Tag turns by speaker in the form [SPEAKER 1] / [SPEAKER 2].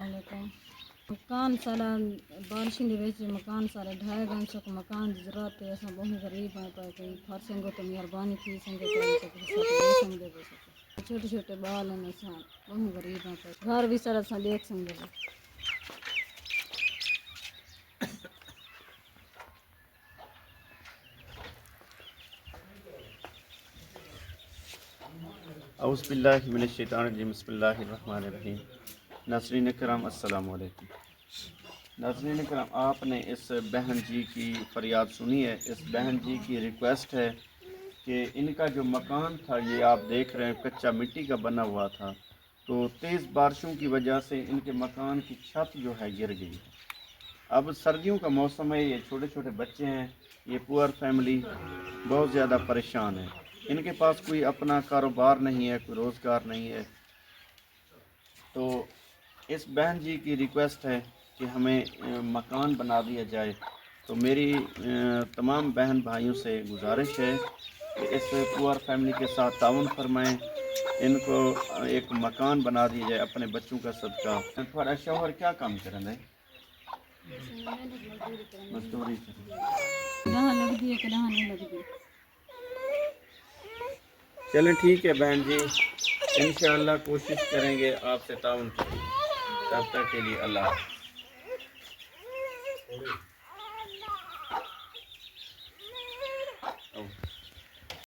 [SPEAKER 1] علیکم۔ مکان سارا بارشیں دے وچ مکان سارے ڈھائے گئے، سو مکان دی ضرورت ہے، اساں بہت غریب ہیں، پر کوئی ہر سنگو تو مہربانی تھی سنگے تو سنگے دے سکے، چھوٹے چھوٹے بال ہیں، اساں بہت غریب ہیں، پر گھر بھی سارا اساں دیکھ سنگے دے۔
[SPEAKER 2] اعوذ باللہ من الشیطان الرجیم، بسم اللہ الرحمن الرحیم۔ ناظرین کرام السلام علیکم۔ ناظرین کرام، آپ نے اس بہن جی کی فریاد سنی ہے۔ اس بہن جی کی ریکویسٹ ہے کہ ان کا جو مکان تھا، یہ آپ دیکھ رہے ہیں کچا مٹی کا بنا ہوا تھا، تو تیز بارشوں کی وجہ سے ان کے مکان کی چھت جو ہے گر گئی ہے۔ اب سردیوں کا موسم ہے، یہ چھوٹے چھوٹے بچے ہیں، یہ پور فیملی بہت زیادہ پریشان ہے۔ ان کے پاس کوئی اپنا کاروبار نہیں ہے، کوئی روزگار نہیں ہے، تو اس بہن جی کی ریکویسٹ ہے کہ ہمیں مکان بنا دیا جائے۔ تو میری تمام بہن بھائیوں سے گزارش ہے کہ اس پور فیملی کے ساتھ تعاون فرمائیں، ان کو ایک مکان بنا دیا جائے اپنے بچوں کا صدقہ۔ تھوڑا شوہر کیا کام کرنا ہے؟ مزدوری کریں۔
[SPEAKER 1] جہاں لگدی ہے کہ جہاں نہیں لگدی۔
[SPEAKER 2] چلیں ٹھیک ہے بہن جی، انشاءاللہ کوشش کریں گے آپ سے تعاون کی۔ تب تک کے لیے اللہ حافظ۔